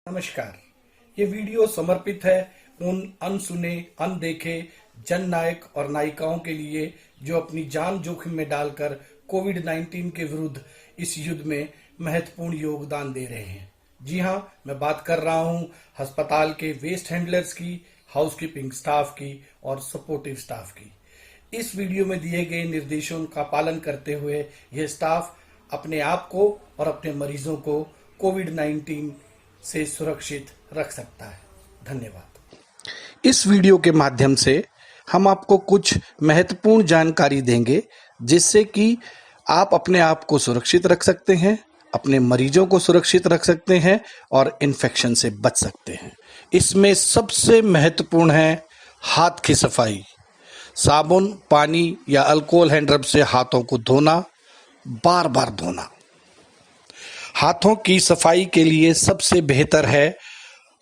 नमस्कार। ये वीडियो समर्पित है उन अनसुने, अनदेखे जननायक और नायिकाओं के लिए जो अपनी जान जोखिम में डालकर कोविड-19 के विरुद्ध इस युद्ध में महत्वपूर्ण योगदान दे रहे हैं। जी हाँ, मैं बात कर रहा हूँ अस्पताल के वेस्ट हैंडलर्स की, हाउसकीपिंग स्टाफ की और सपोर्टिव स्टाफ की। इस वीडियो में दिए गए निर्देशों का पालन करते हुए यह स्टाफ अपने आप को और अपने मरीजों को कोविड-19 से सुरक्षित रख सकता है। धन्यवाद। इस वीडियो के माध्यम से हम आपको कुछ महत्वपूर्ण जानकारी देंगे जिससे कि आप अपने आप को सुरक्षित रख सकते हैं, अपने मरीजों को सुरक्षित रख सकते हैं और इन्फेक्शन से बच सकते हैं। इसमें सबसे महत्वपूर्ण है हाथ की सफाई। साबुन, पानी या अल्कोहल हैंड रब से हाथों को धोना, बार बार धोना। हाथों की सफाई के लिए सबसे बेहतर है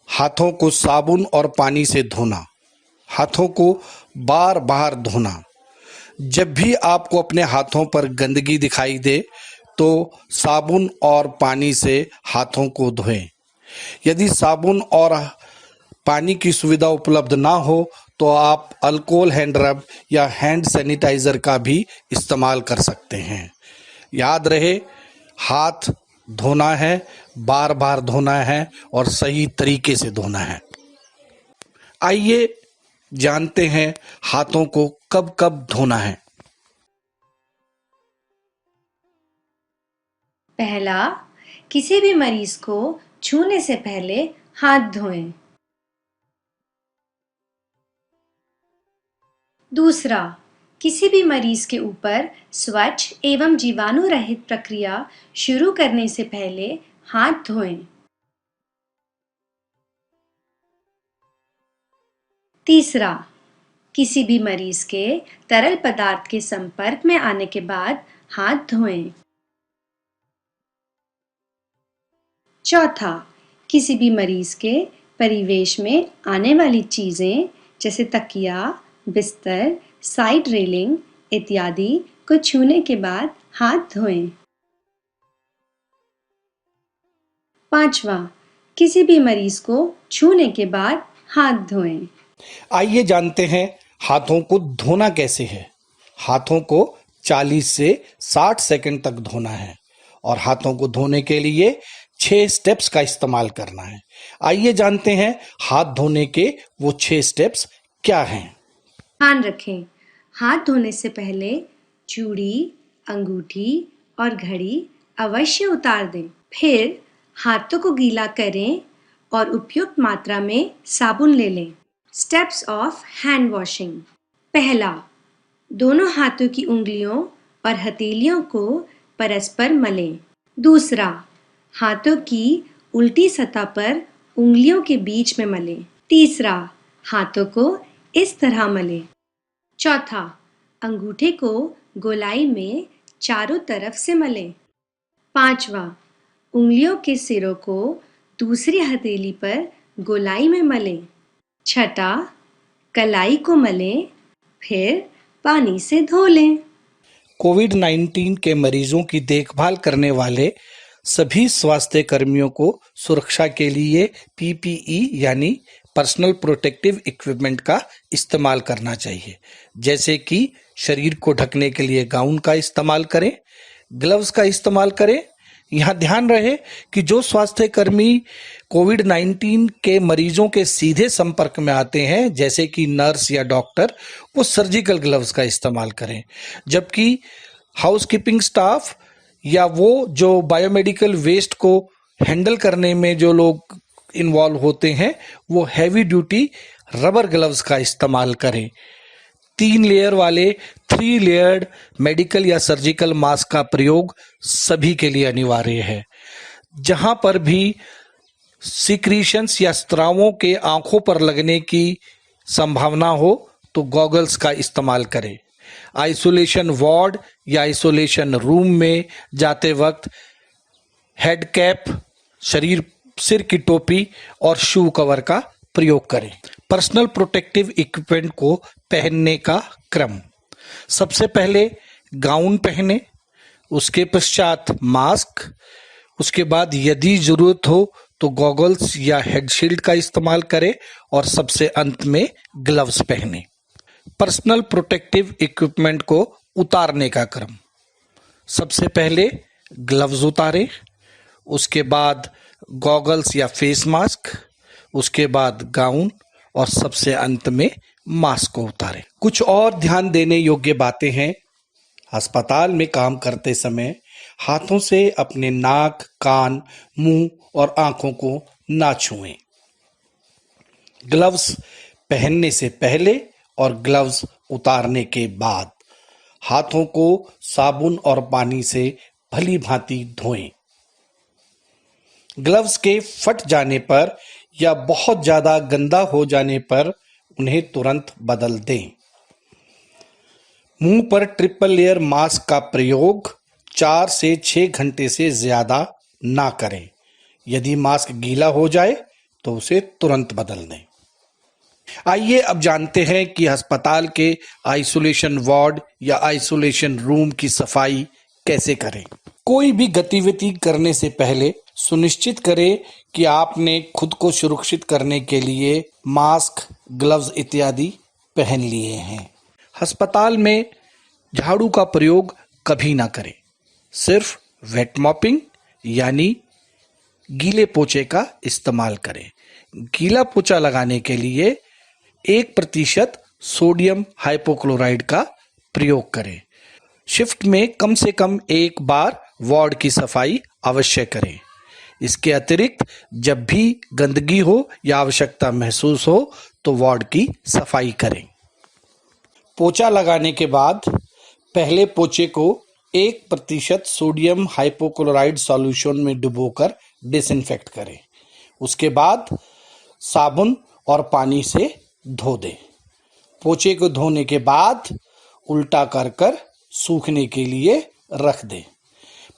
हाथों को साबुन और पानी से धोना, हाथों को बार बार धोना। जब भी आपको अपने हाथों पर गंदगी दिखाई दे तो साबुन और पानी से हाथों को धोएं। यदि साबुन और पानी की सुविधा उपलब्ध ना हो तो आप अल्कोहल हैंड रब या हैंड सैनिटाइजर का भी इस्तेमाल कर सकते हैं। याद रहे, हाथ धोना है, बार बार धोना है और सही तरीके से धोना है। आइए जानते हैं हाथों को कब कब धोना है। पहला, किसी भी मरीज को छूने से पहले हाथ धोएं। दूसरा, किसी भी मरीज के ऊपर स्वच्छ एवं जीवाणु रहित प्रक्रिया शुरू करने से पहले हाथ धोएं। तीसरा, किसी भी मरीज के तरल पदार्थ के संपर्क में आने के बाद हाथ धोएं। चौथा, किसी भी मरीज के परिवेश में आने वाली चीजें जैसे तकिया, बिस्तर, साइड रेलिंग इत्यादि को छूने के बाद हाथ धोएं। पांचवा, किसी भी मरीज को छूने के बाद हाथ धोएं। आइए जानते हैं हाथों को धोना कैसे है। हाथों को 40 से 60 सेकंड तक धोना है और हाथों को धोने के लिए 6 स्टेप्स का इस्तेमाल करना है। आइए जानते हैं हाथ धोने के वो 6 स्टेप्स क्या हैं। ध्यान रखें, हाथ धोने से पहले चूड़ी, अंगूठी और घड़ी अवश्य उतार दें। फिर हाथों को गीला करें और उपयुक्त मात्रा में साबुन ले लें। Steps of hand washing. पहला, दोनों हाथों की उंगलियों और हथेलियों को परस्पर मलें। दूसरा, हाथों की उल्टी सतह पर उंगलियों के बीच में मलें। तीसरा, हाथों को इस तरह मलें। चौथा, अंगूठे को गोलाई में चारों तरफ से मलें। पांचवा, उंगलियों के सिरों को दूसरी हथेली पर गोलाई में मलें। छठा, कलाई को मलें, फिर पानी से धो लें। कोविड-19 के मरीजों की देखभाल करने वाले सभी स्वास्थ्य कर्मियों को सुरक्षा के लिए पीपीई यानी पर्सनल प्रोटेक्टिव इक्विपमेंट का इस्तेमाल करना चाहिए। जैसे कि शरीर को ढकने के लिए गाउन का इस्तेमाल करें, ग्लव्स का इस्तेमाल करें। यहाँ ध्यान रहे कि जो स्वास्थ्य कर्मी कोविड-19 के मरीजों के सीधे संपर्क में आते हैं जैसे कि नर्स या डॉक्टर, वो सर्जिकल ग्लव्स का इस्तेमाल करें। जबकि हाउसकीपिंग स्टाफ या वो जो बायोमेडिकल वेस्ट को हैंडल करने में जो लोग इन्वॉल्व होते हैं वो हैवी ड्यूटी रबर ग्लव्स का इस्तेमाल करें। 3 लेयर वाले 3 लेयर्ड मेडिकल या सर्जिकल मास्क का प्रयोग सभी के लिए अनिवार्य है। जहां पर भी सिक्रीशंस या स्रावों के आंखों पर लगने की संभावना हो तो गॉगल्स का इस्तेमाल करें। आइसोलेशन वार्ड या आइसोलेशन रूम में जाते वक्त हेड कैप, सिर की टोपी और शू कवर का प्रयोग करें। पर्सनल प्रोटेक्टिव इक्विपमेंट को पहनने का क्रम। सबसे पहले गाउन पहने, उसके पश्चात मास्क, उसके बाद यदि जरूरत हो तो गॉगल्स या हेडशील्ड का इस्तेमाल करें और सबसे अंत में ग्लव्स पहने। पर्सनल प्रोटेक्टिव इक्विपमेंट को उतारने का क्रम। सबसे पहले ग्लव्स उतारें, उसके बाद गॉगल्स या फेस मास्क, उसके बाद गाउन और सबसे अंत में मास्क को उतारें। कुछ और ध्यान देने योग्य बातें हैं। अस्पताल में काम करते समय हाथों से अपने नाक, कान, मुंह और आंखों को ना छुएं। ग्लव्स पहनने से पहले और ग्लव्स उतारने के बाद हाथों को साबुन और पानी से भली भांति धोएं। ग्लव्स के फट जाने पर या बहुत ज्यादा गंदा हो जाने पर उन्हें तुरंत बदल दें। मुंह पर ट्रिपल लेयर मास्क का प्रयोग 4 से 6 घंटे से ज्यादा ना करें। यदि मास्क गीला हो जाए तो उसे तुरंत बदल दें। आइए अब जानते हैं कि अस्पताल के आइसोलेशन वार्ड या आइसोलेशन रूम की सफाई कैसे करें। कोई भी गतिविधि करने से पहले सुनिश्चित करें कि आपने खुद को सुरक्षित करने के लिए मास्क, ग्लव्स इत्यादि पहन लिए हैं। अस्पताल में झाड़ू का प्रयोग कभी ना करें। सिर्फ वेट मॉपिंग यानी गीले पोछे का इस्तेमाल करें। गीला पोछा लगाने के लिए 1% सोडियम हाइपोक्लोराइड का प्रयोग करें। शिफ्ट में कम से कम एक बार वार्ड की सफाई अवश्य करें। इसके अतिरिक्त जब भी गंदगी हो या आवश्यकता महसूस हो तो वार्ड की सफाई करें। पोछा लगाने के बाद पहले पोछे को 1% सोडियम हाइपोक्लोराइड सॉल्यूशन में डुबोकर डिसइंफेक्ट करें। उसके बाद साबुन और पानी से धो दें। पोछे को धोने के बाद उल्टा कर सूखने के लिए रख दें।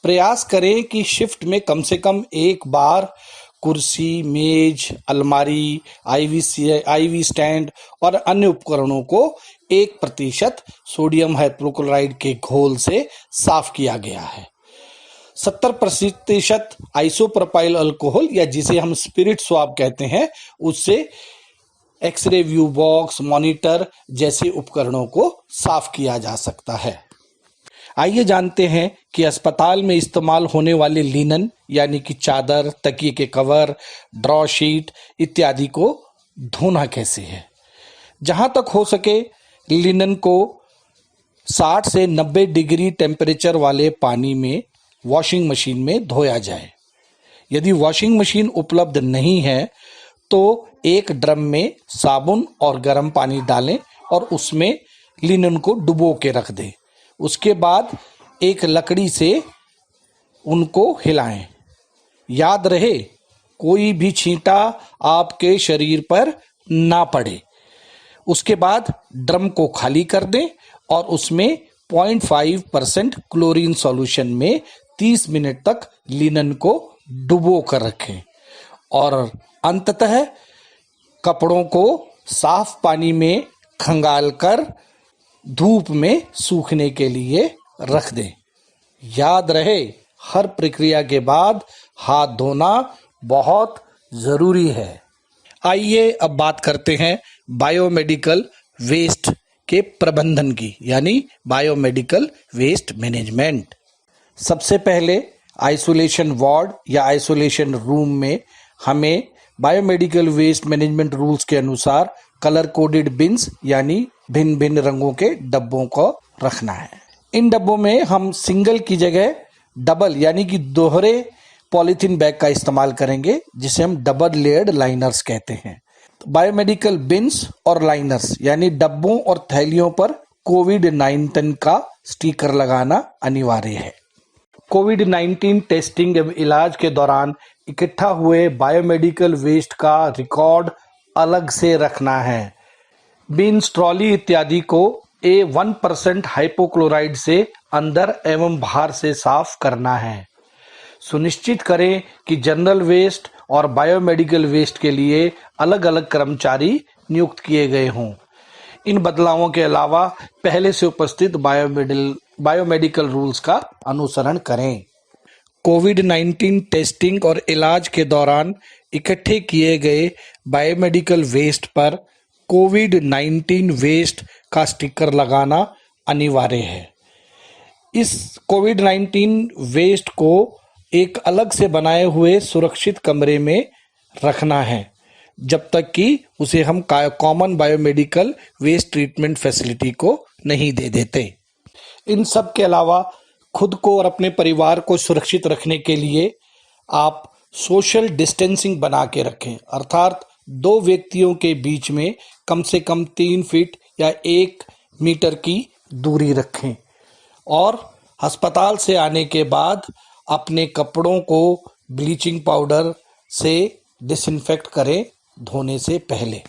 प्रयास करें कि शिफ्ट में कम से कम एक बार कुर्सी, मेज, अलमारी, आईवी स्टैंड और अन्य उपकरणों को 1% सोडियम हाइपोक्लोराइड के घोल से साफ किया गया है। 70% आइसोप्रोपाइल अल्कोहल या जिसे हम स्पिरिट स्वाब कहते हैं उससे एक्सरे व्यू बॉक्स, मॉनिटर जैसे उपकरणों को साफ किया जा सकता है। आइए जानते हैं कि अस्पताल में इस्तेमाल होने वाले लिनन यानी कि चादर, तकिए के कवर, ड्रॉ शीट इत्यादि को धोना कैसे है। जहां तक हो सके लिनन को 60 से 90 डिग्री टेम्परेचर वाले पानी में वॉशिंग मशीन में धोया जाए। यदि वॉशिंग मशीन उपलब्ध नहीं है तो एक ड्रम में साबुन और गर्म पानी डालें और उसमें लिनन को डुबो के रख दें। उसके बाद एक लकड़ी से उनको हिलाएं। याद रहे कोई भी छींटा आपके शरीर पर ना पड़े। उसके बाद ड्रम को खाली कर दें और उसमें 0.5% क्लोरीन सॉल्यूशन में 30 मिनट तक लिनन को डुबो कर रखें और अंततः कपड़ों को साफ पानी में खंगालकर धूप में सूखने के लिए रख दें। याद रहे हर प्रक्रिया के बाद हाथ धोना बहुत जरूरी है। आइए अब बात करते हैं बायोमेडिकल वेस्ट के प्रबंधन की यानी बायोमेडिकल वेस्ट मैनेजमेंट। सबसे पहले आइसोलेशन वार्ड या आइसोलेशन रूम में हमें बायोमेडिकल वेस्ट मैनेजमेंट रूल्स के अनुसार कलर कोडेड बिन्स यानी भिन्न भिन्न रंगों के डब्बों को रखना है। इन डब्बों में हम सिंगल की जगह डबल यानी कि दोहरे पॉलीथीन बैग का इस्तेमाल करेंगे जिसे हम डबल लेयर्ड लाइनर्स कहते हैं। बायोमेडिकल बिन्स और लाइनर्स यानी डब्बों और थैलियों पर कोविड-19 का स्टिकर लगाना अनिवार्य है। कोविड-19 टेस्टिंग एवं इलाज के दौरान इकट्ठा हुए बायोमेडिकल वेस्ट का रिकॉर्ड अलग से रखना है। बिन्स, ट्रॉली इत्यादि को 1% हाइपोक्लोराइड से अंदर एवं बाहर से साफ करना है। सुनिश्चित करें कि जनरल वेस्ट और बायोमेडिकल वेस्ट के लिए अलग अलग कर्मचारी नियुक्त किए गए हों। इन बदलावों के अलावा पहले से उपस्थित बायोमेडिकल रूल्स का अनुसरण करें। कोविड-19 टेस्टिंग और इलाज के दौरान इकट्ठे किए गए बायोमेडिकल वेस्ट पर कोविड-19 वेस्ट का स्टिकर लगाना अनिवार्य है। इस कोविड-19 वेस्ट को एक अलग से बनाए हुए सुरक्षित कमरे में रखना है जब तक कि उसे हम common biomedical waste treatment facility को नहीं दे देते। इन सब के अलावा खुद को और अपने परिवार को सुरक्षित रखने के लिए आप सोशल डिस्टेंसिंग बना के रखें, अर्थात 2 व्यक्तियों के बीच में कम से कम 3 फीट या 1 मीटर की दूरी रखें और अस्पताल से आने के बाद अपने कपड़ों को ब्लीचिंग पाउडर से डिसइंफेक्ट करें धोने से पहले।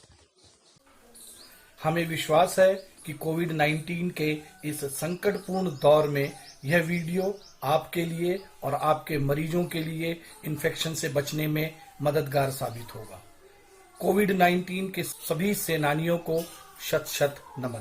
हमें विश्वास है कि कोविड-19 के इस संकटपूर्ण दौर में यह वीडियो आपके लिए और आपके मरीजों के लिए इन्फेक्शन से बचने में मददगार साबित होगा। कोविड-19 के सभी सेनानियों को शत शत नमन।